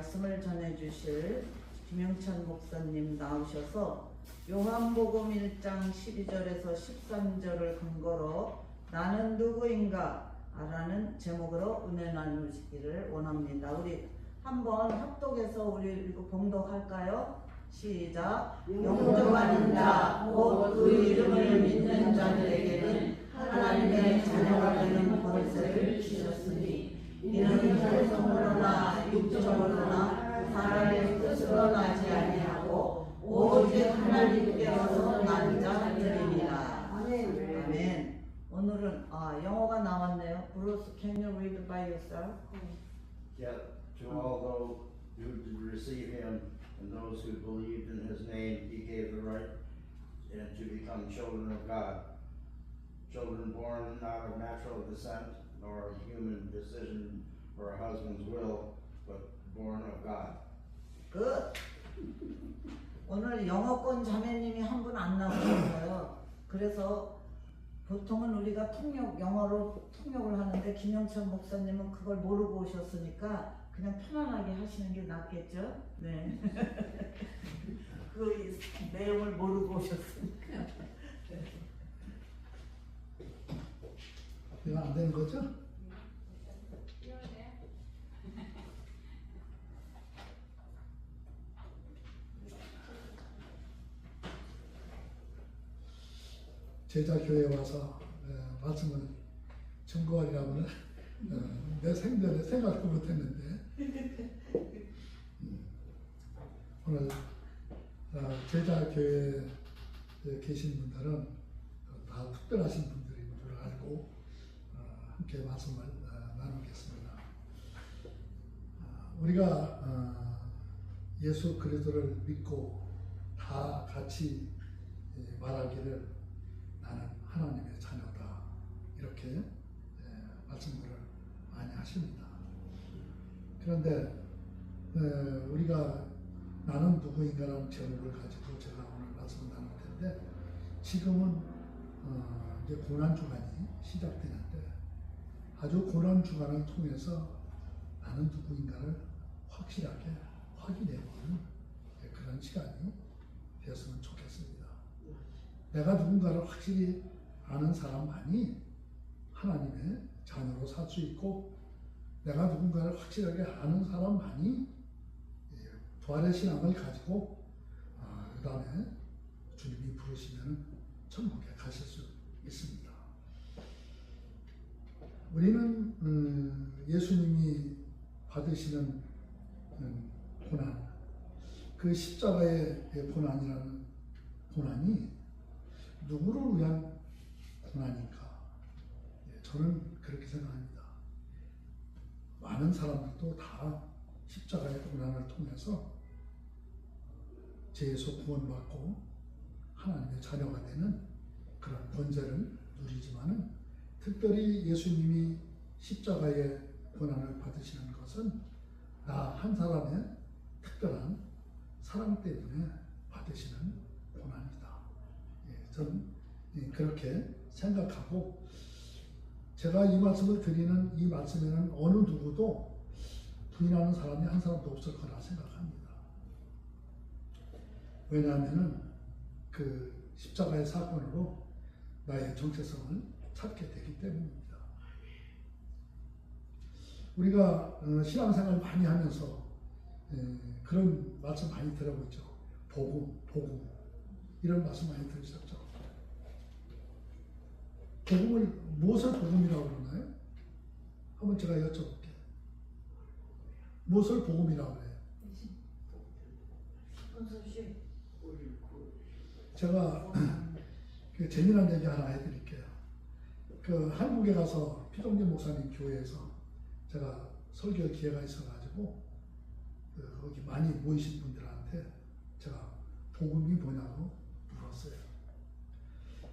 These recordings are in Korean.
말씀을 전해주실 김영찬 목사님 나오셔서 요한복음 1장 12절에서 13절을 근거로 나는 누구인가 라는 제목으로 은혜 나누시기를 원합니다. 우리 한번 합독해서 우리 봉독할까요? 시작. 영접하는 자, 곧 그 이름을 믿는 자들에게는 하나님의 자녀가 되는 권세를 주셨으니 이는 혈통으로나 육적으로나 사람의 뜻으로 나지 아니하고 오직 하나님께로서 난 자들이니라. 아멘. 오늘은 영어가 나왔네요. Bruce, can you read by yourself? Yeah, to all those who did receive him and those who believed in his name, he gave the right to become children of God. Children born not of natural descent, nor of human decision or a husband's will, but born of God. Good. 오늘 영어권 자매님이 한 분 안 나오셨어요. 그래서 보통은 우리가 영어로 통역을 하는데 김영찬 목사님은 그걸 모르고 오셨으니까 그냥 편안하게 하시는 게 낫겠죠? 네. 그 내용을 모르고 오셨으니까. 이거 안 되는 거죠? 제자교회에 와서 말씀을 증거하리라고는 내 생전에 생각도 못했는데 오늘 제자교회에 계신 분들은 다 특별하신 분들인 줄 알고 함께 말씀을 나누겠습니다. 우리가 예수 그리스도를 믿고 다 같이 말하기를 나는 하나님의 자녀다 이렇게 말씀을 많이 하십니다. 그런데 우리가 나는 누구인가라는 제목을 가지고 제가 오늘 말씀을 나눌 텐데 지금은 이제 고난 주간이 시작되는데 아주 고난 주간을 통해서 나는 누구인가를 확실하게 확인해보는 그런 시간이 되었으면 좋겠습니다. 내가 누군가를 확실히 아는 사람만이 하나님의 자녀로 살 수 있고 내가 누군가를 확실하게 아는 사람만이 부활의 신앙을 가지고 그 다음에 주님이 부르시면 천국에 가실 수 있습니다. 우리는 예수님이 받으시는 고난, 그 십자가의 고난이라는 고난이 누구를 위한 고난인가? 저는 그렇게 생각합니다. 많은 사람들도 다 십자가의 고난을 통해서 죄에서 구원받고 하나님의 자녀가 되는 그런 권세를 누리지만은 특별히 예수님이 십자가의 고난을 받으시는 것은 나 한 사람의 특별한 사랑 때문에 받으시는 고난이다. 저는 그렇게 생각하고 제가 이 말씀을 드리는 이 말씀에는 어느 누구도 부인하는 사람이 한 사람도 없을 거라 생각합니다. 왜냐하면은 그 십자가의 사건으로 나의 정체성을 찾게 되기 때문입니다. 우리가 신앙생활 많이 하면서 그런 말씀 많이 들어보죠. 복음 이런 말씀 많이 들으셨죠. 복음을 무엇을 복음이라고 그러나요? 한번 제가 여쭤볼게요. 무엇을 복음이라고 해요? 제가 그 재미난 얘기 하나 해드릴게요. 그 한국에 가서 피동진 목사님 교회에서 제가 설교 기회가 있어가지고 거기 많이 모이신 분들한테 제가 복음이 뭐냐고 물었어요.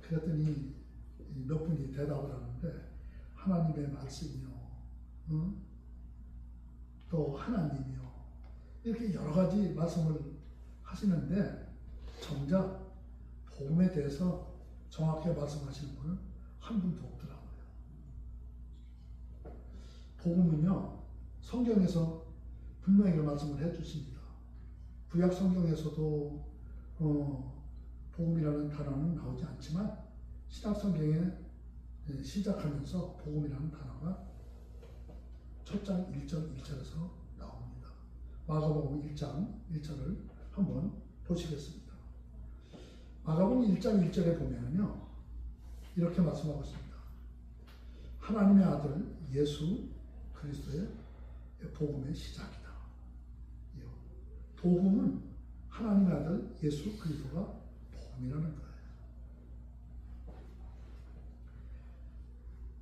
그랬더니 몇 분이 대답을 하는데 하나님의 말씀이요, 또 하나님이요, 이렇게 여러 가지 말씀을 하시는데 정작 복음에 대해서 정확하게 말씀하시는 분은 한 분도 없더라고요. 복음은요, 성경에서 분명히 말씀을 해주십니다. 구약 성경에서도 복음이라는 단어는 나오지 않지만 신약 성경에 시작하면서 복음이라는 단어가 첫 장 1절 1절에서 나옵니다. 마가복음 1장 1절을 한번 보시겠습니다. 마가복음 1장 1절에 보면요 이렇게 말씀하고 있습니다. 하나님의 아들 예수 그리스도의 복음의 시작이다. 복음은 하나님의 아들 예수 그리스도가 복음이라는 거예요.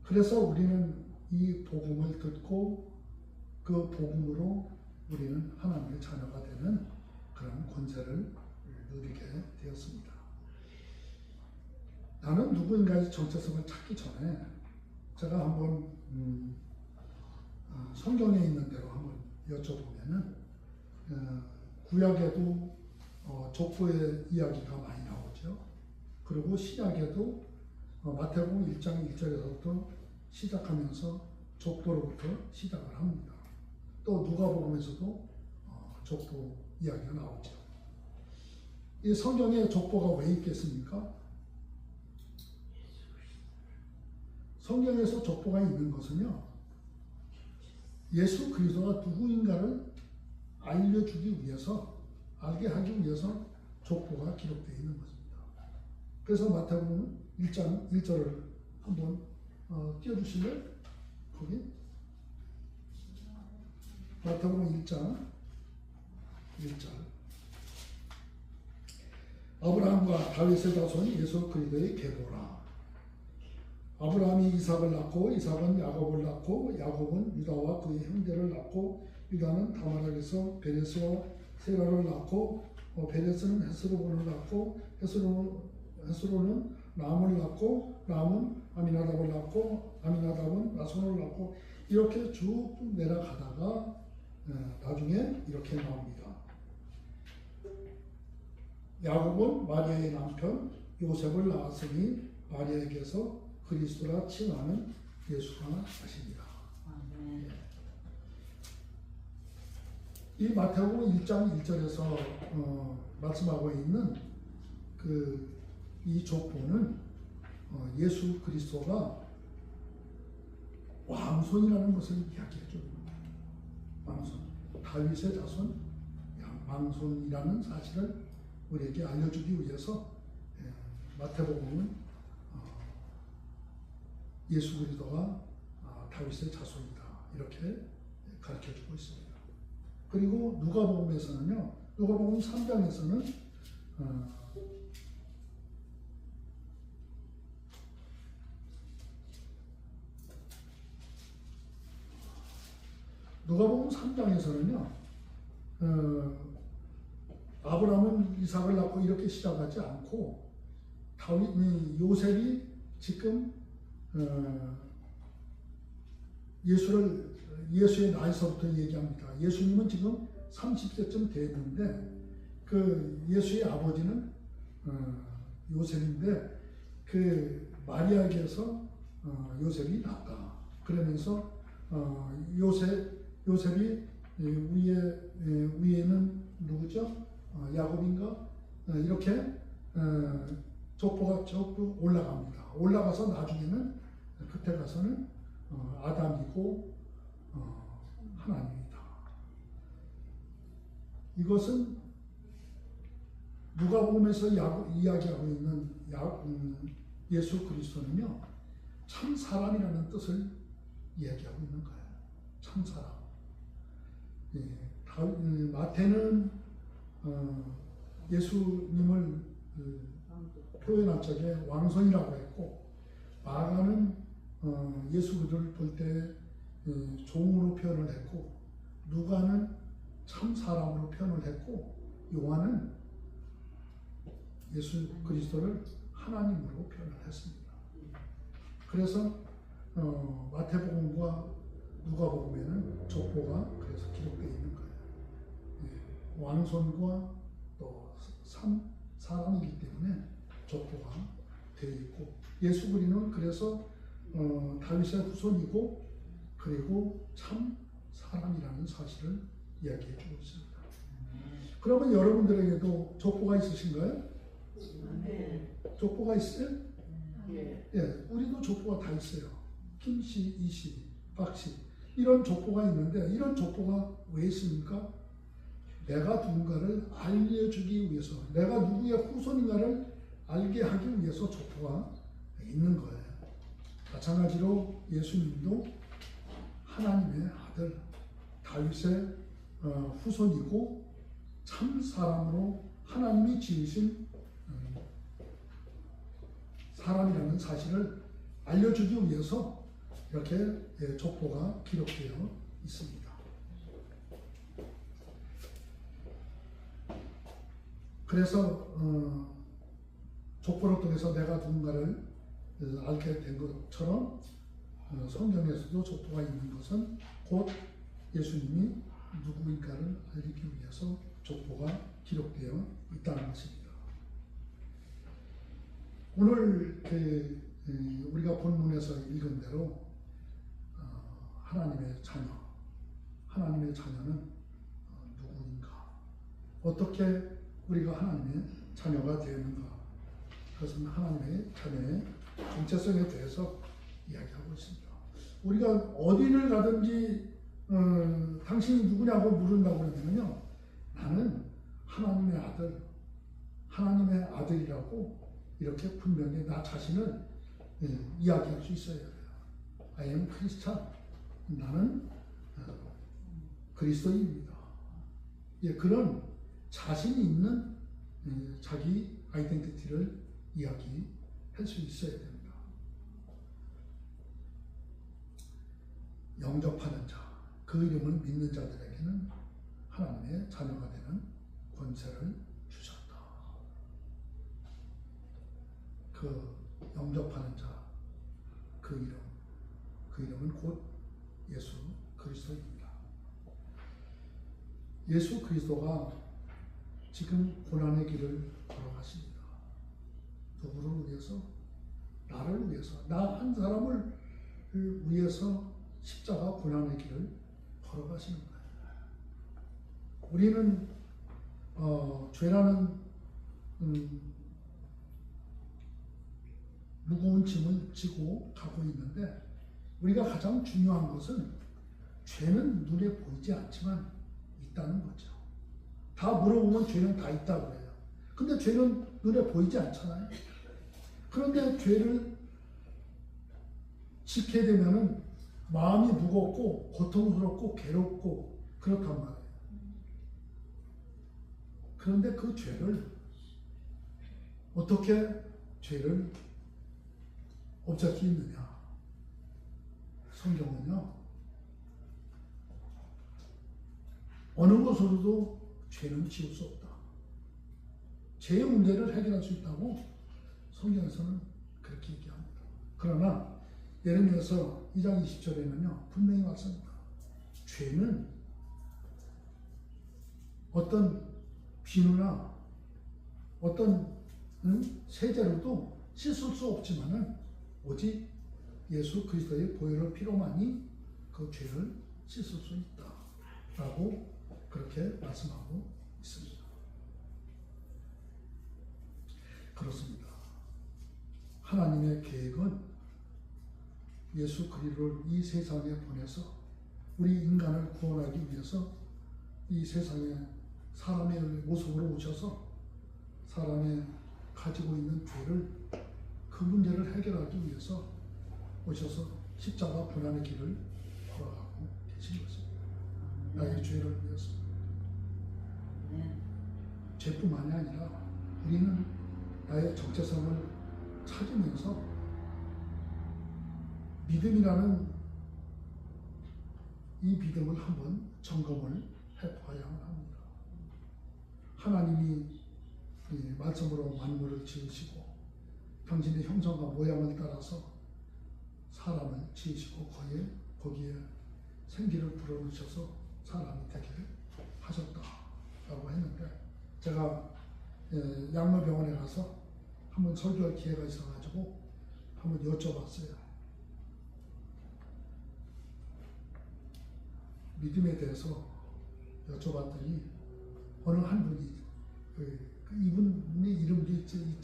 그래서 우리는 이 복음을 듣고 그 복음으로 우리는 하나님의 자녀가 되는 그런 권세를 누리게 되었습니다. 나는 누구인가의 정체성을 찾기 전에 제가 한번 성경에 있는 대로 한번 여쭤보면은 구약에도 족보의 이야기가 많이 나오죠. 그리고 신약에도 마태복음 1장 1절에서부터 시작하면서 족보로부터 시작을 합니다. 또 누가복음에서도 족보 이야기가 나오죠. 이 성경에 족보가 왜 있겠습니까? 성경에서 족보가 있는 것은요, 예수 그리스도가 누구인가를 알려주기 위해서, 알게 하기 위해서 족보가 기록되어 있는 것입니다. 그래서 마태복음 1장 1절을 한번 띄워주실래요? 거기 마태복음 1장 1절 아브라함과 다윗의 자손 예수 그리스도의 계보라. 아브라함이 이삭을 낳고 이삭은 야곱을 낳고 야곱은 유다와 그의 형제를 낳고 유다는 다말에게서 베레스와 세라를 낳고 베레스는 헤스로본을 낳고 헤스로는 람을 낳고 람은 아미나답을 낳고 아미나답은 나손을 낳고 이렇게 쭉 내려가다가 나중에 이렇게 나옵니다. 야곱은 마리아의 남편 요셉을 낳았으니 마리아에게서 그리스도라 칭하는 예수가 하십니다. 이 마태복음 1장 1절에서 말씀하고 있는 이 족보는 예수 그리스도가 왕손이라는 것을 이야기해 줍니다. 왕손, 다윗의 자손, 왕손이라는 사실을 우리에게 알려주기 위해서 마태복음은 예수 그리스도가 다윗의 자손이다 이렇게 가르쳐주고 있습니다. 그리고 누가복음에서는요, 누가복음 3장에서는 누가복음 3장에서는요, 아브라함은 이삭을 낳고 이렇게 시작하지 않고 요셉이 지금 예수의 나이서부터 얘기합니다. 예수님은 지금 30세쯤 됐는데 그 예수의 아버지는 요셉인데 그 마리아에게서 요셉이 낳다. 그러면서 요셉이 위에는 누구죠? 야곱인가? 이렇게 족보가 쭉 올라갑니다. 올라가서 나중에는 그때 가서는 아담이고 하나님이다. 이것은 누가복음에서 이야기하고 있는 예수 그리스도는요, 참 사람이라는 뜻을 이야기하고 있는 거예요. 참 사람. 마태는 예수님을 표현할 적에 왕손이라고 했고, 마가는 예수 그리스도를 볼 때 종으로 표현을 했고, 누가는 참 사람으로 표현을 했고, 요한은 예수 그리스도를 하나님으로 표현을 했습니다. 그래서 마태복음과 누가복음에는 족보가 그래서 기록되어 있는 거예요. 왕손과 또 사람이기 때문에 족보가 되어 있고, 예수 그리스도는 그래서 다윗의 후손이고 그리고 참 사람이라는 사실을 이야기해 주고 있습니다. 그러면 여러분들에게도 족보가 있으신가요? 족보가 있어요? 예, 우리도 족보가 다 있어요. 김씨, 이씨, 박씨 이런 족보가 있는데 이런 족보가 왜 있습니까? 내가 누군가를 알려주기 위해서, 내가 누구의 후손인가를 알게 하기 위해서 족보가 있는 거예요. 마찬가지로 예수님도 하나님의 아들 다윗의 후손이고 참 사람으로 하나님이 지으신 사람이라는 사실을 알려주기 위해서 이렇게 족보가 기록되어 있습니다. 그래서 족보를 통해서 내가 누군가를 알게 된 것처럼 성경에서도 족보가 있는 것은 곧 예수님이 누구인가를 알리기 위해서 족보가 기록되어 있다는 것입니다. 오늘 우리가 본문에서 읽은 대로 하나님의 자녀, 하나님의 자녀는 누구인가? 어떻게 우리가 하나님의 자녀가 되었는가? 그것은 하나님의 자녀의 정체성에 대해서 이야기하고 있습니다. 우리가 어디를 가든지 당신이 누구냐고 물은다고 그러면요, 나는 하나님의 아들, 하나님의 아들이라고 이렇게 분명히 나 자신을 이야기할 수 있어야 돼요. I am Christian. 나는 그리스도인입니다. 예, 그런 자신이 있는 자기 아이덴티티를 이야기할 수 있어야 됩니다. 영접하는 자, 그 이름을 믿는 자들에게는 하나님의 자녀가 되는 권세를 주셨다. 그 영접하는 자, 그 이름은 곧 예수 그리스도입니다. 예수 그리스도가 지금 고난의 길을 걸어가십니다. 누구를 위해서? 나를 위해서, 나 한 사람을 위해서 십자가 고난의 길을 걸어가시는 거예요. 우리는 죄라는 무거운 짐을 지고 가고 있는데, 우리가 가장 중요한 것은 죄는 눈에 보이지 않지만 있다는 거죠. 다 물어보면 죄는 다 있다고 해요. 근데 죄는 눈에 보이지 않잖아요. 그런데 죄를 짓게 되면은 마음이 무겁고 고통스럽고 괴롭고 그렇단 말이에요. 그런데 그 죄를 어떻게 죄를 없앨 수 있느냐? 성경은요, 어느 것으로도 죄는 지울 수 없다. 죄의 문제를 해결할 수 있다고 성경에서는 그렇게 얘기합니다. 그러나 예레미야서 2장 20절에는요 분명히 말씀합니다. 죄는 어떤 비누나 어떤 세제로도 씻을 수 없지만은 오직 예수 그리스도의 보혈의 피로만이 그 죄를 씻을 수 있다라고 그렇게 말씀하고 있습니다. 그렇습니다. 하나님의 계획은 예수 그리스도를 이 세상에 보내서 우리 인간을 구원하기 위해서 이 세상에 사람의 모습으로 오셔서 사람의 가지고 있는 죄를, 그 문제를 해결하기 위해서 오셔서 십자가 고난의 길을 걸어가고 계신 것입니다. 나의 죄를 위해서. 죄뿐만이 아니라 우리는 나의 정체성을 찾으면서 믿음이라는 이 믿음을 한번 점검을 해봐야만 합니다. 하나님이 말씀으로 만물을 지으시고 당신의 형상과 모양을 따라서 사람을 지으시고 거기에 생기를 불어넣으셔서 사람이 되게 하셨다라고 했는데, 제가 양로병원에 가서 한번 설교할 기회가 있어가지고 한번 여쭤봤어요. 믿음에 대해서 여쭤봤어요. 여쭤봤더니 어느 한 분이 이분의 이름도 있지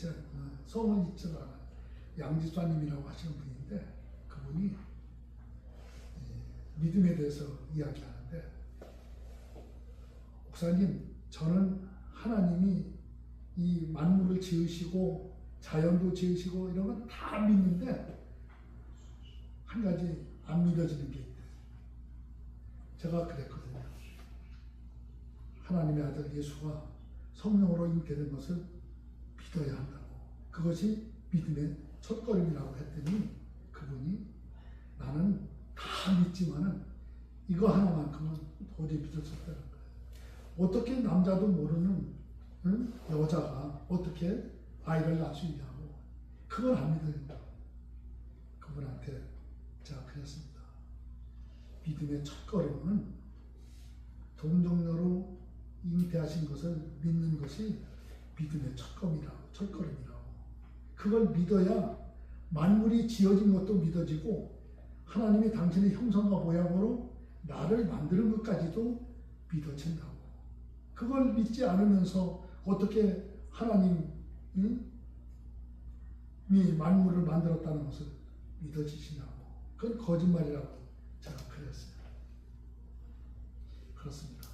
성은 있지 않아 양지수님이라고 하시는 분인데 그분이 믿음에 대해서 이야기하는데 목사님 저는 하나님이 이 만물을 지으시고 자연도 지으시고 이런 건 다 믿는데 한 가지 안 믿어지는 게 있대요. 제가 그랬거든요. 하나님의 아들 예수가 성령으로 잉태된 것을 믿어야 한다고. 그것이 믿음의 첫걸음이라고 했더니 그분이 나는 다 믿지만은 이거 하나만큼은 도저히 믿을 수 없다는 거예요. 어떻게 남자도 모르는 여자가 어떻게 아이를 낳을 수 있냐고. 그걸 안 믿어진다고. 그분한테 제가 그랬습니다. 믿음의 첫걸음은 동정녀로 잉태하신 것을 믿는 것이 믿음의 첫걸음이라고. 그걸 믿어야 만물이 지어진 것도 믿어지고 하나님이 당신의 형상과 모양으로 나를 만드는 것까지도 믿어진다고. 그걸 믿지 않으면서 어떻게 하나님이 만물을 만들었다는 것을 믿어지시냐고. 그건 거짓말이라고 제가 그랬어요. 그렇습니다.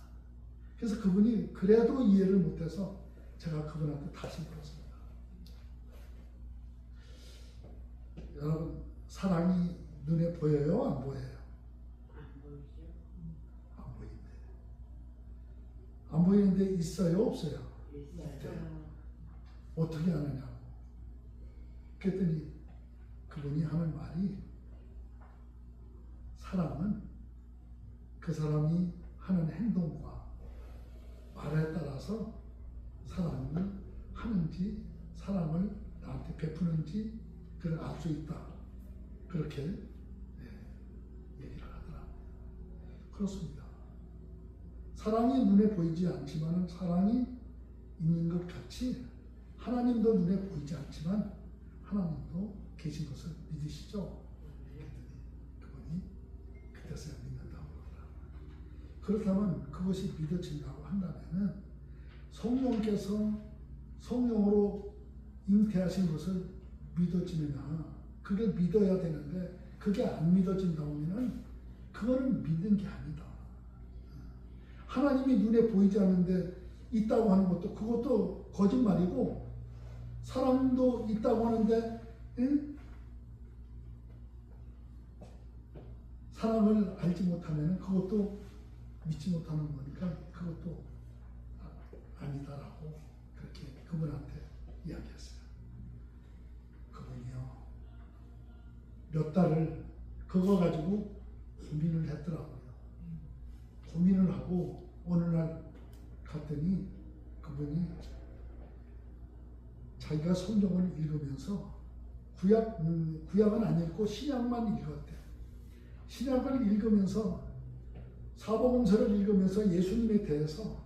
그래서 그분이 그래도 이해를 못해서 제가 그분한테 다시 물었습니다. 여러분 사랑이 눈에 보여요? 안 보여요? 안 보이죠? 안 보이는데. 안 보이는데 있어요? 없어요? 있어요. 어떻게 하느냐고. 그랬더니 그분이 하는 말이 사랑은 그 사람이 하는 행동과 말에 따라서 사랑을 하는지 사랑을 나한테 베푸는지 그걸 알 수 있다. 그렇게 얘기를 하더라고요. 그렇습니다. 사랑이 눈에 보이지 않지만 사랑이 있는 것 같이 하나님도 눈에 보이지 않지만 하나님도 계신 것을 믿으시죠? 그분이 그때서야 믿는다고 그러더라고요. 그렇다면 그것이 믿어진다고 한다면 성령께서 성령으로 잉태하신 것을 믿어지느냐. 그게 믿어야 되는데 그게 안 믿어진다고 하면 그거는 믿는 게 아니다. 하나님이 눈에 보이지 않는데 있다고 하는 것도 그것도 거짓말이고 사람도 있다고 하는데 사람을 알지 못하면 그것도 믿지 못하는 거니까 그것도 아니다라고 그렇게 그분한테 이야기했어요. 그분이요 몇 달을 그거 가지고 고민을 했더라고요. 고민을 하고 어느 날 갔더니 그분이 자기가 성경을 읽으면서 구약은 안 읽고 신약만 읽었대. 신약을 읽으면서 사복음서를 읽으면서 예수님에 대해서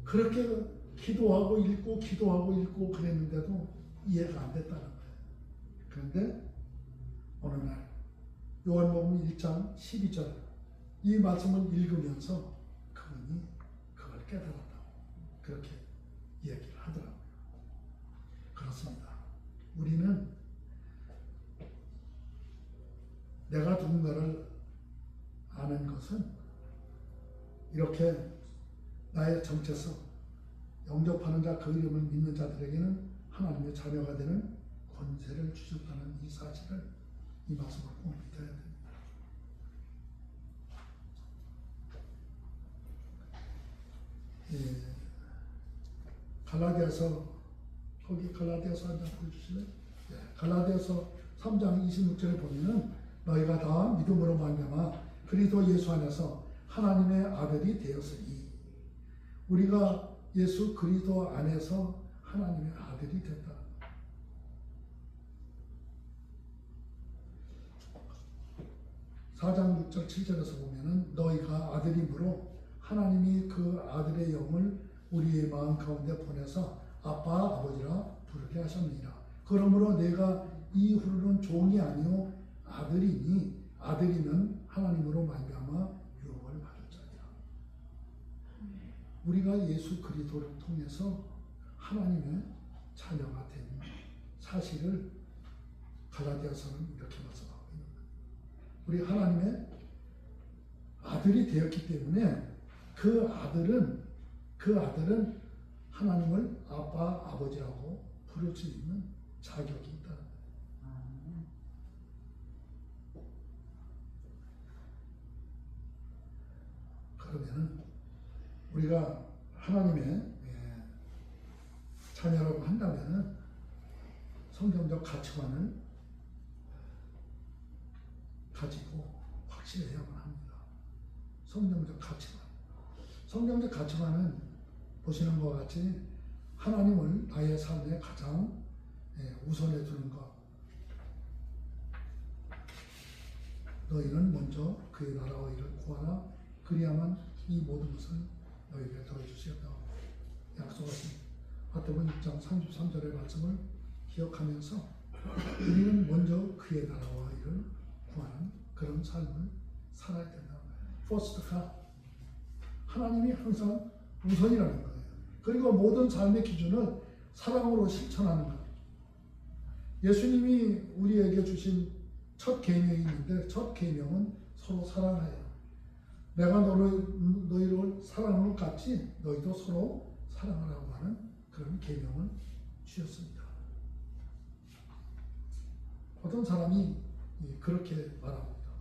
그렇게 기도하고 읽고 그랬는데도 이해가 안 됐다는 거예요. 그런데 어느 날 요한복음 1장 12절 이 말씀을 읽으면서 그분이 그걸 깨달았다고 그렇게 이야기를 하더라고요. 그렇습니다. 우리는 내가 누군가를 아는 것은 이렇게 나의 정체성, 영접하는 자, 그 이름을 믿는 자들에게는 하나님의 자녀가 되는 권세를 주셨다는 이 사실을 이 말씀을 꼭 믿어야 됩니다. 갈라디아서 거기 갈라디아서 한 장 보여주실래요? 갈라디아서 3장 26절에 보면은 너희가 다 믿음으로 말미암아 그리스도 예수 안에서 하나님의 아들이 되었으니 우리가 예수 그리스도 안에서 하나님의 아들이 됐다. (4장 6절 7절에서) 보면은 너희가 아들이므로 하나님이 그 아들의 영을 우리의 마음 가운데 보내서 아빠 아버지라 부르게 하셨느니라. 그러므로 내가 이후로는 종이 아니요 아들이니 아들이면 하나님으로 말미암아 유업을 받을 자니라. 우리가 예수 그리스도를 통해서 하나님의 자녀가 된 사실을 갈라디아서는 이렇게 말씀하고 있는 거예요. 우리 하나님의 아들이 되었기 때문에 그 아들은 하나님을 아빠, 아버지라고 부를 수 있는 자격이 있다는 거예요. 그러면은 우리가 하나님의 자녀라고 한다면은 성경적 가치관을 가지고 확실해야만 합니다. 성경적 가치관. 성경적 가치관은 보시는 것과 같이 하나님을 나의 삶에 가장 우선해 두는 것. 너희는 먼저 그의 나라와 일을 구하라. 그리야만 이 모든 것을 너희에게 더해 주시겠다고 약속하신 마태복음 6장 33절의 말씀을 기억하면서 우리는 먼저 그의 나라와 일을 구하는 그런 삶을 살아야 된다는 거예요. First God. 하나님이 항상 우선이라는 거예요. 그리고 모든 삶의 기준을 사랑으로 실천하는 것. 예수님이 우리에게 주신 첫 계명이 있는데 첫 계명은 서로 사랑하여. 내가 너희를 사랑하는 것 같이 너희도 서로 사랑하라고 하는 그런 계명을 주셨습니다. 어떤 사람이 그렇게 말합니다.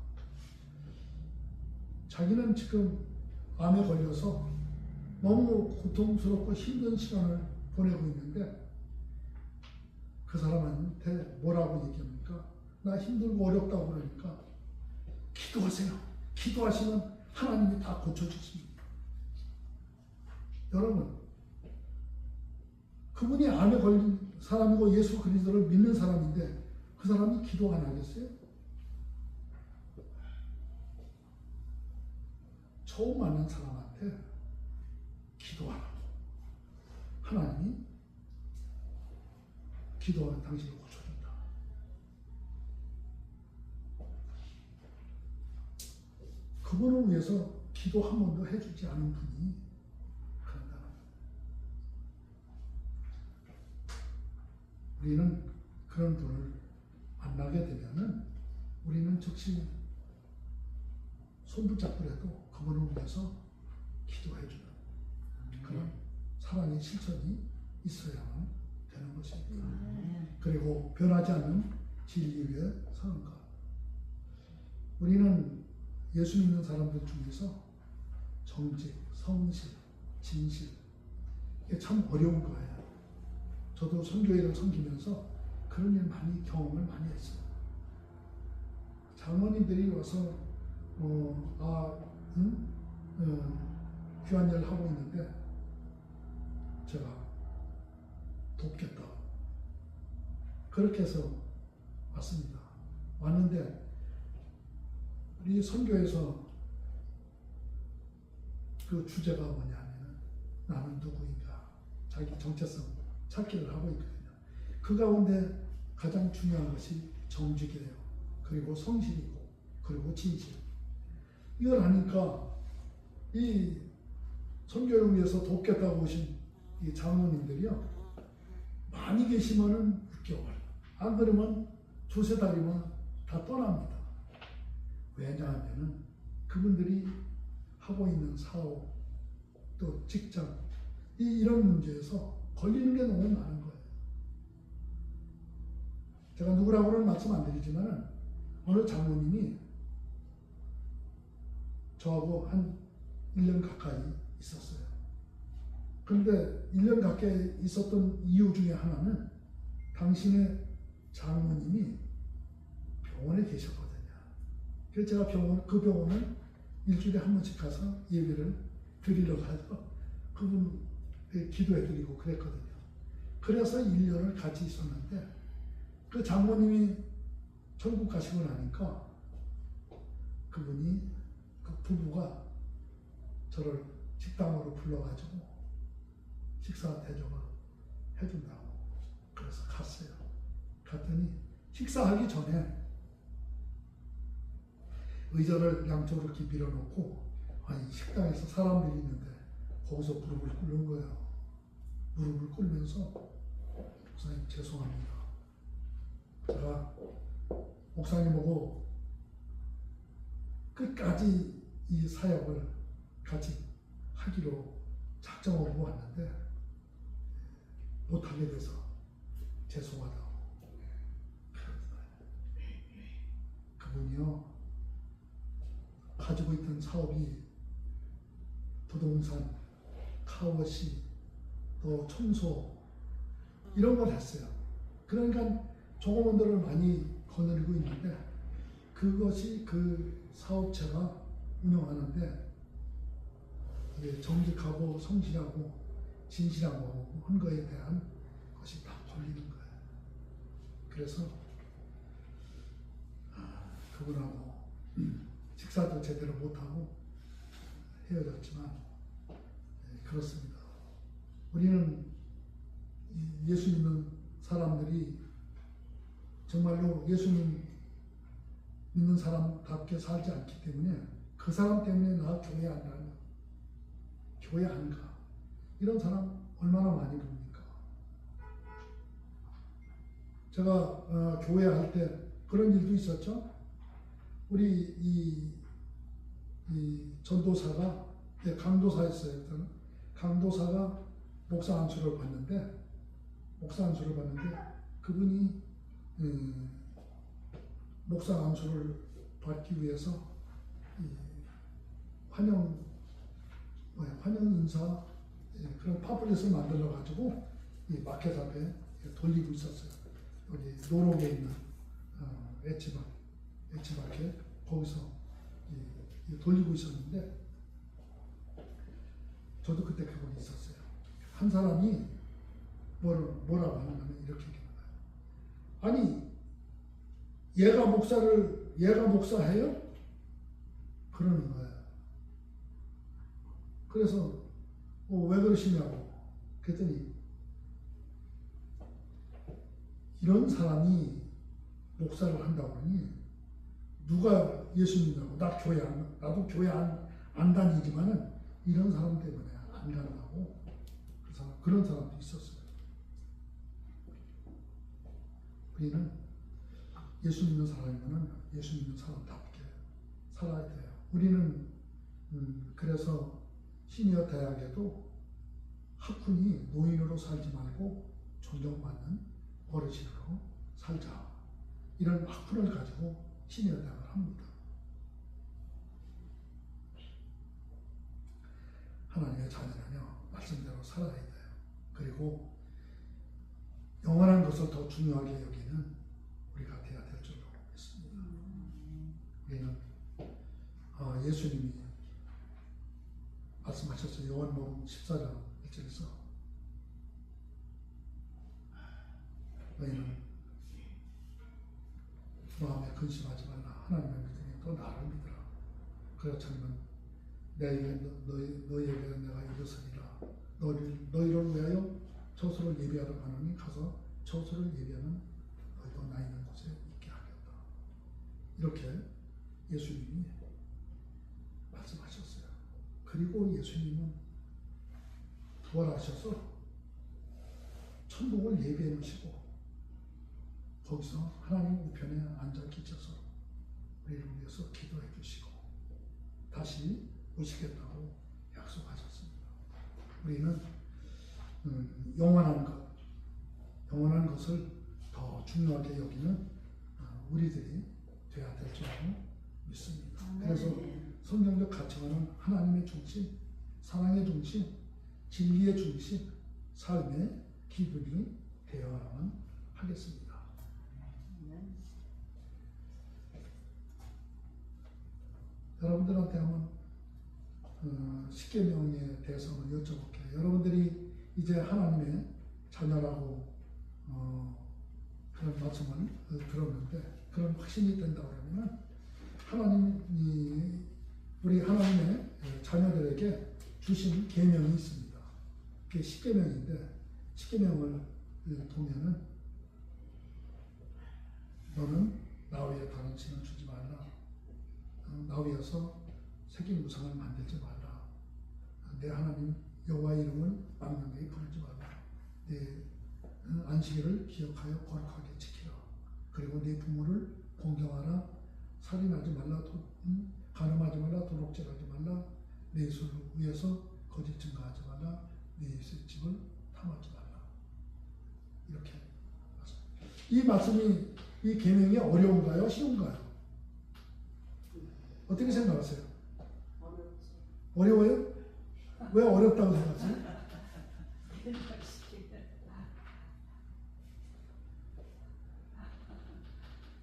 자기는 지금 암에 걸려서 너무 고통스럽고 힘든 시간을 보내고 있는데 그 사람한테 뭐라고 얘기합니까? 나 힘들고 어렵다고 그러니까 기도하세요. 기도하시면 하나님이 다 고쳐주십니다. 여러분, 그분이 암에 걸린 사람이고 예수 그리스도를 믿는 사람인데 그 사람이 기도 안 하겠어요? 처음 만난 사람한테 기도하라고 하나님이 기도하는 당신을 고쳐준다. 그분을 위해서 기도 한 번도 해주지 않은 분이 그런다. 우리는 그런 분을 만나게 되면은 우리는 즉시 손붙잡더라도 그분을 위해서 기도해주는 그런 사랑의 실천이 있어야만 되는 것입니다. 그리고 변하지 않는 진리 위에 서는 것. 우리는 예수 믿는 사람들 중에서 정직, 성실, 진실 이게 참 어려운 거예요. 저도 선교회를 섬기면서 그런 일 많이 경험을 많이 했어요. 장로님들이 와서 귀한 일을 하고 있는데 제가 돕겠다. 그렇게 해서 왔습니다. 왔는데 우리 선교에서 그 주제가 뭐냐면 나는 누구인가 자기 정체성 찾기를 하고 있거든요. 그 가운데 가장 중요한 것이 정직이에요. 그리고 성실이고 그리고 진실. 이걸 하니까 이 선교를 위해서 돕겠다고 오신 이 장로님들이요 많이 계시면은 6개월 안 그러면 두세 달이면 다 떠납니다. 왜냐하면은 그분들이 하고 있는 사업 또 직장 이런 문제에서 걸리는 게 너무 많은 거예요. 제가 누구라고는 말씀 안 드리지만은 어느 장로님이 저하고 한 1년 가까이 있었어요. 그런데 1년 가까이 있었던 이유 중에 하나는 당신의 장모님이 병원에 계셨거든요. 그래서 제가 그 병원을 일주일에 한 번씩 가서 예배를 드리러 가서 그분 기도해드리고 그랬거든요. 그래서 1년을 같이 있었는데 그 장모님이 천국 가시고 나니까 그분이 그 부부가 저를 식당으로 불러가지고 식사 대접을 해준다고 그래서 갔어요. 갔더니 식사하기 전에 의자를 양쪽으로 이렇게 밀어놓고 아니 식당에서 사람들이 있는데 거기서 무릎을 꿇는 거예요. 무릎을 꿇으면서 목사님 죄송합니다. 제가 목사님하고 끝까지 이 사역을 같이 하기로 작정하고 왔는데 못하게 돼서 죄송하다고. 그분이요, 가지고 있던 사업이 부동산, 카워시, 또 청소 이런 걸 했어요. 그러니까 종업원들을 많이 거느리고 있는데 그것이 그 사업체가 운영하는데 이게 정직하고 성실하고 진실하고 한 거에 대한 것이 다 걸리는 거예요. 그래서 그분하고 식사도 제대로 못하고 헤어졌지만 그렇습니다. 우리는 예수 믿는 사람들이 정말로 예수님 믿는 사람답게 살지 않기 때문에 그 사람 때문에 나 교회 안 가냐, 교회 안 가, 이런 사람 얼마나 많이 봅니까? 제가 교회 할 때 그런 일도 있었죠. 우리 이 전도사가 강도사였어요. 저는 강도사가 목사 안수를 받는데 그분이 목사 안수를 받기 위해서 환영 인사 그런 파플릿을 만들어 가지고 이 마켓 앞에 돌리고 있었어요. 여기 노록에 있는 엣지마켓 거기서 돌리고 있었는데 저도 그때 그분이 있었어요. 한 사람이 뭐라고 하냐면 이렇게 얘기하는 거예요. 아니 얘가 목사해요? 그러는 거예요. 그래서 왜 그러시냐고 그랬더니 이런 사람이 목사를 한다고 하니 누가 예수 믿냐고 나도 교회 안 다니지만은 이런 사람 때문에 안 간다고 그런 사람도 있었어요. 우리는 예수 믿는 사람이면은 예수 믿는 사람답게 살아야 돼요. 우리는 그래서 시니어 대학에도 학훈이 노인으로 살지 말고 존경받는 어르신으로 살자, 이런 학훈을 가지고 시니어 대학을 합니다. 하나님의 자녀는요 말씀대로 살아야 돼요. 그리고 영원한 것을 더 중요하게 여기는 우리가 돼야 될 줄로 믿습니다. 우리는 예수님이 말씀하셨어요. 요한복음 14장 1절에서 너희는 마음에 근심하지 말라. 하나님을 믿으니 또 나를 믿으라. 그렇다면 너희에게 내가 이르으리라. 너희를 위하여 처소를 예비하러 가노니 가서 처소를 예비하는 너희도 나 있는 곳에 있게 하겠다. 이렇게 예수님이 말씀하셨어요. 그리고 예수님은 부활하셔서 천국을 예비해 놓으시고 거기서 하나님 우편에 앉아 계셔서 우리를 위해서 기도해 주시고 다시 오시겠다고 약속하셨습니다. 우리는 영원한 것을 더 중요하게 여기는 우리들이 되어야 될 줄로 믿습니다. 그래서 성경적 가치관은 하나님의 중심, 사랑의 중심, 진리의 중심, 삶의 기준이 되어야만 하겠습니다. 여러분들한테 한번 십계명에 대해서 한번 여쭤볼게요. 여러분들이 이제 하나님의 자녀라고 그런 말씀을 들었는데 그런 확신이 된다고 하면 우리 하나님의 자녀들에게 주신 계명이 있습니다. 그게 십계명인데 십계명을 보면은 너는 나 외에 다른 신을 주지 말라. 나 위에서 새긴 우상을 만들지 말라. 내 하나님 여호와 이름을 망령되이 부르지 말라. 내 안식일을 기억하여 거룩하게 지키라. 그리고 내 부모를 공경하라. 살인하지 말라. 간음하지 말라. 도둑질하지 말라. 내 술을 위해서 거짓 증거하지 말라. 내 입술의 집을 탐하지 말라. 이렇게 이 말씀이, 이 계명이 어려운가요? 쉬운가요? 어떻게 생각하세요? 어렵지. 어려워요? 왜 어렵다고 생각하세요?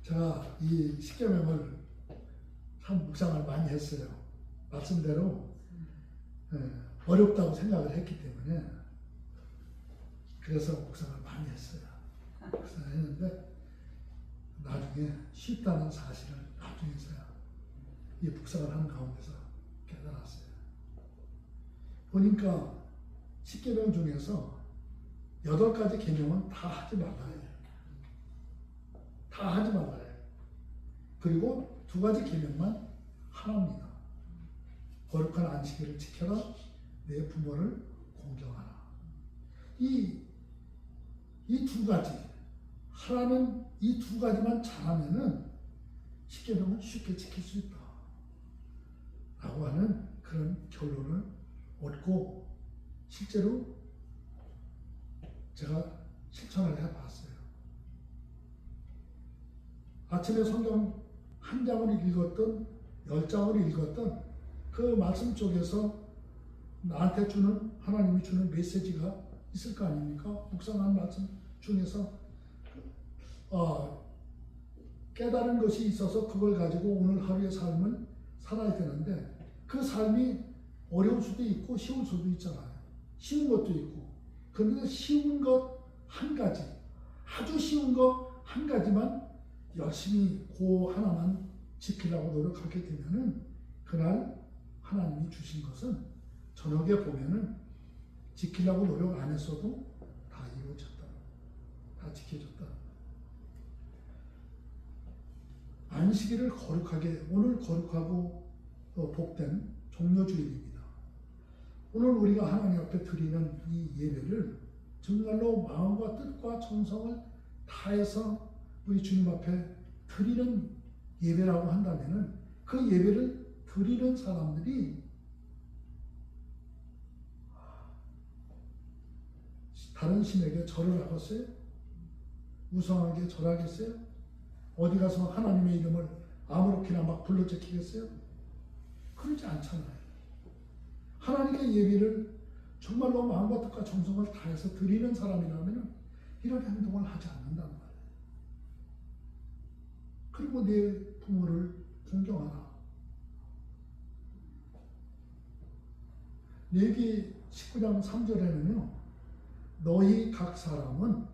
제가 이 십계명을 참 묵상을 많이 했어요. 말씀대로 어렵다고 생각을 했기 때문에 그래서 묵상을 많이 했어요. 묵상을 했는데 나중에 쉽다는 사실을 나중에서야 이 묵상을 하는 가운데서 깨달았어요. 보니까 십계명 중에서 8가지 계명은 다 하지 말라요. 다 하지 말라요. 그리고 2가지 계명만 하나입니다. 거룩한 안식일을 지켜라. 내 부모를 공경하라. 이 2가지 하라는 이 2가지만 잘하면은 십계명은 쉽게 지킬 수 있다 라고 하는 그런 결론을 얻고 실제로 제가 실천을 해봤어요. 아침에 성경 한 장을 읽었던 10장을 읽었던 그 말씀 속에서 나한테 주는, 하나님이 주는 메시지가 있을 거 아닙니까? 묵상한 말씀 중에서 깨달은 것이 있어서 그걸 가지고 오늘 하루의 삶을 살아야 되는데 그 삶이 어려울 수도 있고 쉬울 수도 있잖아요. 쉬운 것도 있고. 그런데 쉬운 것 한 가지, 아주 쉬운 것 한 가지만 열심히 그 하나만 지키려고 노력하게 되면은 그날 하나님이 주신 것은 저녁에 보면은 지키려고 노력 안 했어도 다 이루어졌다. 다 지켜졌다. 안식일을 거룩하게, 오늘 거룩하고 복된 종료주일입니다. 오늘 우리가 하나님 앞에 드리는 이 예배를 정말로 마음과 뜻과 정성을 다해서 우리 주님 앞에 드리는 예배라고 한다면은 그 예배를 드리는 사람들이 다른 신에게 절을 하겠어요? 우상하게 절하겠어요? 어디 가서 하나님의 이름을 아무렇게나 막 불러제키겠어요? 그러지 않잖아요. 하나님의 예배를 정말로 마음과 뜻과 정성을 다해서 드리는 사람이라면 이런 행동을 하지 않는다는 말이에요. 그리고 내 부모를 존경하라. 레위기 19장 3절에는요. 너희 각 사람은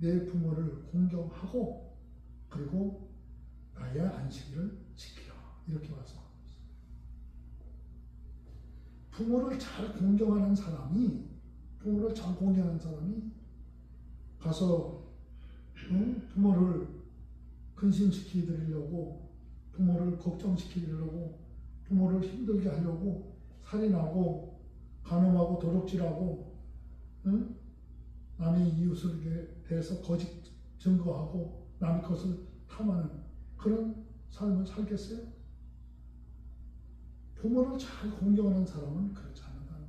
내 부모를 공경하고 그리고 나의 안식일을 지키라. 이렇게 말씀합니다. 부모를 잘 공경하는 사람이 가서 부모를 근심시키려고, 부모를 걱정시키려고, 부모를 힘들게 하려고 살인하고 간음하고 도둑질하고 남의 이웃에 대해서 거짓 증거하고 남의 것을 탐하는 그런 삶을 살겠어요? 부모를 잘 공경하는 사람은 그렇지 않는다는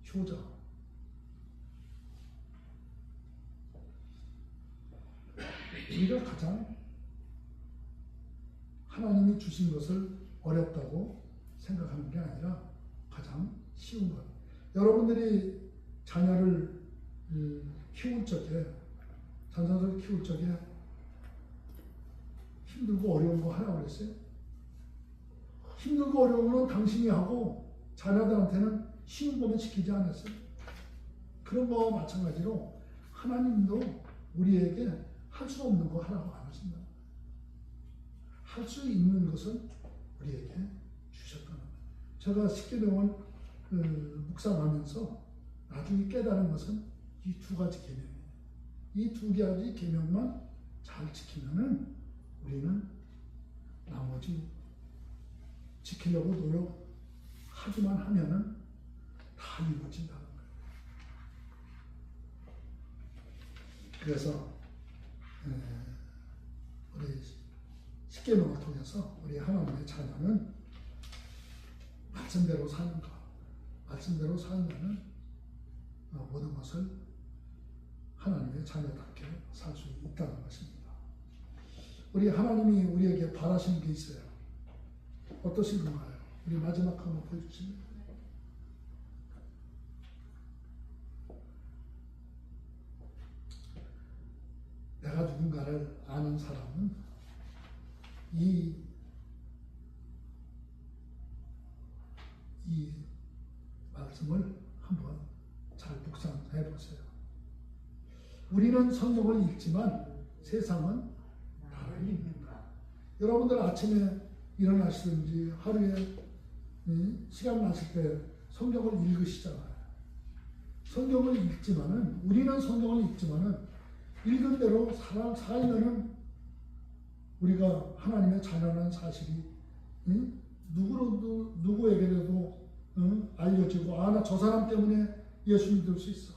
거죠. 효자. 우리가 가장 하나님이 주신 것을 어렵다고 생각하는 게 아니라 가장 쉬운 것. 여러분들이 자녀를 키울 적에 힘들고 어려운 거 하라고 그랬어요? 힘들고 어려운 건 당신이 하고 자녀들한테는 쉬운 거만 시키지 않았어요? 그런 거와 마찬가지로 하나님도 우리에게 할 수 없는 거 하라고 안 하신다. 할 수 있는 것은 우리에게 주셨다는 거예요. 제가 십계명을 묵상하면서 나중에 깨달은 것은 이 2가지 계명이에요. 이 2가지 계명만 잘 지키면은 우리는 나머지 지키려고 노력하기만 하면은 다 이루어진다는 거예요. 그래서 우리 십계명을 통해서 우리 하나님의 자녀는 말씀대로 사는 것, 말씀대로 살면은 모든 것을 하나님의 자녀답게 살 수 있다는 것입니다. 우리 하나님이 우리에게 바라시는 게 있어요. 어떠신 건가요? 우리 마지막 한번 보여주시면. 내가 누군가를 아는 사람은 이 말씀을 한번 잘 묵상해 보세요. 우리는 성경을 읽지만 세상은 나를 읽는다. 여러분들 아침에 일어나시든지 하루에 시간 나실 때 성경을 읽으시잖아요. 성경을 읽지만은 우리는 성경을 읽지만은 읽은 대로 살면은 우리가 하나님의 자녀라는 사실이 누구에게라도 알려지고 나 저 사람 때문에 예수 믿을 수 있어.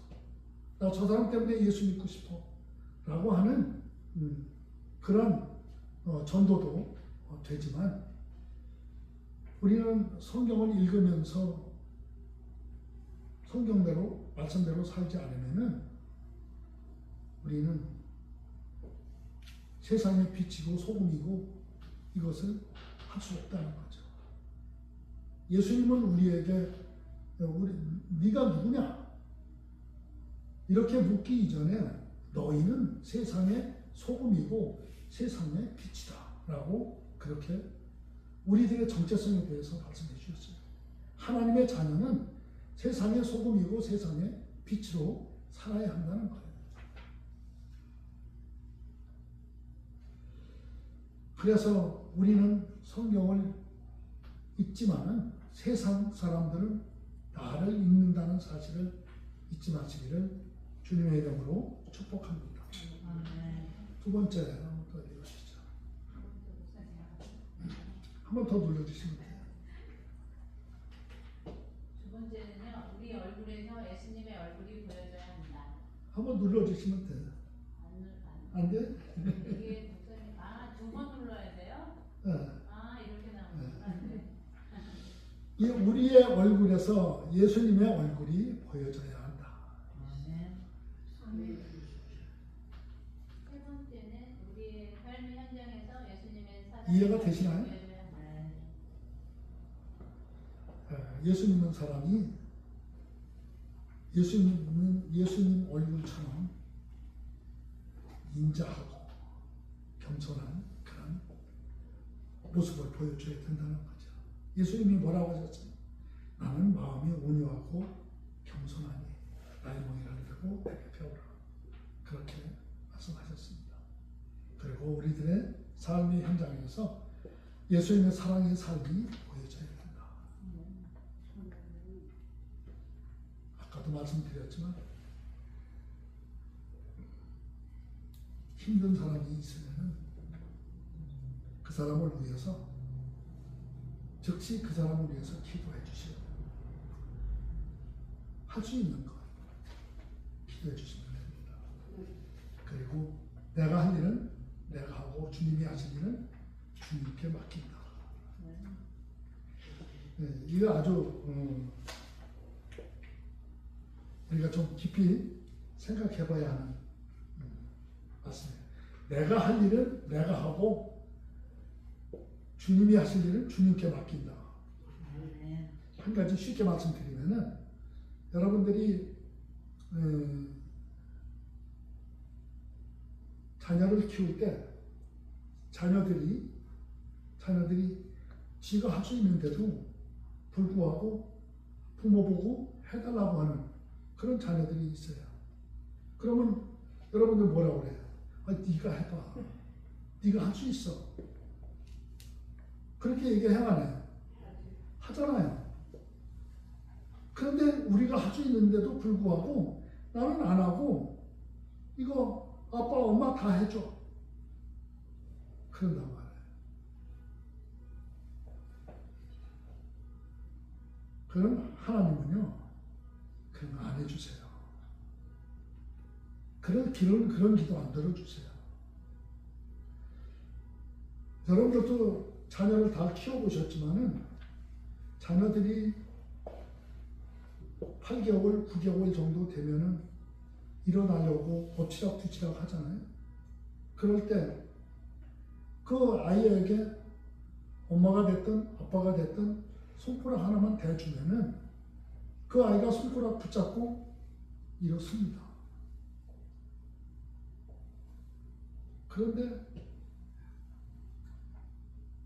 나 저 사람 때문에 예수 믿고 싶어. 라고 하는 그런 전도도 되지만 우리는 성경을 읽으면서 성경대로 말씀대로 살지 않으면은 우리는 세상의 빛이고 소금이고 이것을 할 수 없다는 거죠. 예수님은 우리에게 네가 누구냐? 이렇게 묻기 이전에 너희는 세상의 소금이고 세상의 빛이다 라고 그렇게 우리들의 정체성에 대해서 말씀해 주셨어요. 하나님의 자녀는 세상의 소금이고 세상의 빛으로 살아야 한다는 거예요. 그래서 우리는 성경을 읽지만은 세상 사람들은 나를 읽는다는 사실을 잊지 마시기를 주님의 이름으로 축복합니다. 두 번째 한번 더 읽으시죠. 한 번 더 눌러주시면 돼요. 두 번째는요, 우리 얼굴에서 예수님의 얼굴이 보여져야 한다. 한 번 눌러주시면 돼요. 안 돼? 이게 목사님, 두 번 눌러야 돼요? 네. 이렇게 나오는구나. 네. 이 우리의 얼굴에서 예수님의 얼굴이 보여져야 한다. 세 번째는 우리의 삶의 현장에서 예수님의 사랑이 이해가 되시나요? 보여져야 한다. 예수 믿는 사람이 예수님 얼굴처럼 인자하고 겸손한 그런 모습을 보여줘야 된다는 거죠. 예수님이 뭐라고 하셨어요? 나는 마음이 온유하고 겸손하니 나의 멍이라는 대로 내게 배우라. 그렇게 말씀하셨습니다. 그리고 우리들의 삶의 현장에서 예수님의 사랑의 삶이 보여져야 된다. 아까도 말씀드렸지만 힘든 사람이 있으면 그 사람을 위해서 즉시 그 사람을 위해서 기도해 주셔야 돼요. 할 수 있는 것 기도해 주시면 됩니다. 그리고 내가 할 일은 내가 하고 주님이 하실 일은 주님께 맡긴다. 네, 이거 아주 우리가 좀 깊이 생각해 봐야 하는 말씀이에요. 내가 할 일은 내가 하고 주님이 하실 일은 주님께 맡긴다. 한 가지 쉽게 말씀드리면은 여러분들이 자녀를 키울 때 자녀들이 지가 할 수 있는데도 불구하고 부모 보고 해달라고 하는 그런 자녀들이 있어요. 그러면 여러분들 뭐라고 그래요? 네가 해봐. 네가 할 수 있어. 그렇게 얘기해야 안 해요? 하잖아요. 그런데 우리가 할 수 있는데도 불구하고 나는 안 하고 이거 아빠 엄마 다 해줘. 그런단 말이에요. 그럼 하나님은요, 그런 거 안 해주세요. 그런 기도 안 들어주세요. 여러분들도 자녀를 다 키워보셨지만은 자녀들이 8개월, 9개월 정도 되면은 일어나려고 엎치락뒤치락 하잖아요. 그럴 때 그 아이에게 엄마가 됐든 아빠가 됐든 손가락 하나만 대주면은 그 아이가 손가락 붙잡고 일어섭니다. 그런데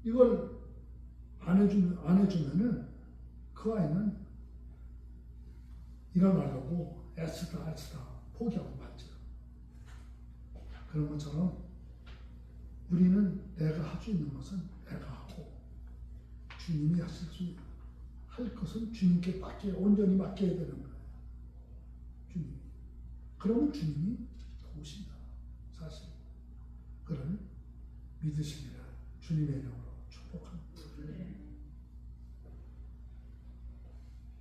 이걸 안 해주면은 그 아이는 일어나려고 애쓰다 포기하고 말죠. 그런 것처럼 우리는 내가 할 수 있는 것은 내가 하고 주님이 할 것은 주님께 온전히 맡겨야 되는 거예요. 주님. 그러면 주님이 도우신다. 사실. 그를 믿으시기를 주님의 이름으로 축복합니다.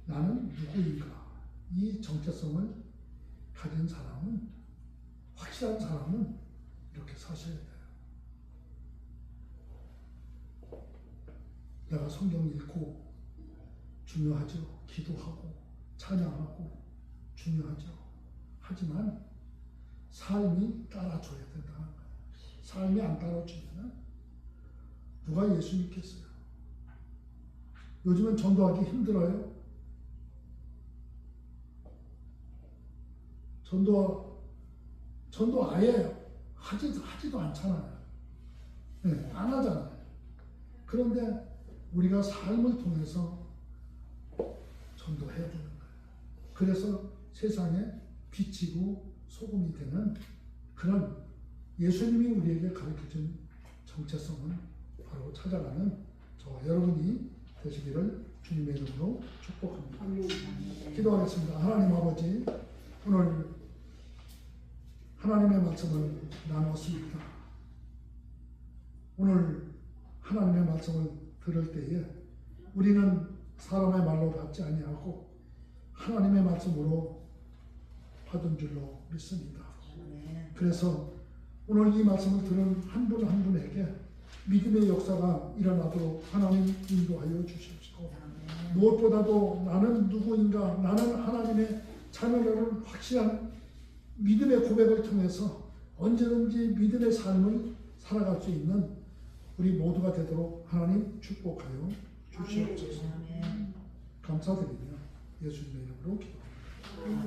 나는 누구인가? 이 정체성을 가진 사람은, 확실한 사람은 이렇게 사셔야 돼요. 내가 성경 읽고 중요하죠. 기도하고 찬양하고 중요하죠. 하지만 삶이 따라줘야 된다는 거예요. 삶이 안 따라주면 누가 예수 믿겠어요? 요즘은 전도하기 힘들어요. 전도 아예 하지도 않잖아요. 네, 안 하잖아요. 그런데 우리가 삶을 통해서 전도해야 되는 거예요. 그래서 세상에 빛이고 소금이 되는 그런 예수님이 우리에게 가르쳐준 정체성을 바로 찾아가는 저와 여러분이 되시기를 주님의 이름으로 축복합니다. 기도하겠습니다. 하나님 아버지, 오늘 하나님의 말씀을 나눴습니다. 오늘 하나님의 말씀을 들을 때에 우리는 사람의 말로 받지 아니하고 하나님의 말씀으로 받은 줄로 믿습니다. 그래서 오늘 이 말씀을 들은 한 분 한 분에게 믿음의 역사가 일어나도록 하나님 인도하여 주시옵시고, 무엇보다도 나는 누구인가, 나는 하나님의 자녀라는 확실한 믿음의 고백을 통해서 언제든지 믿음의 삶을 살아갈 수 있는 우리 모두가 되도록 하나님 축복하여 주시옵소서. 감사드리며 예수님의 이름으로 기도합니다.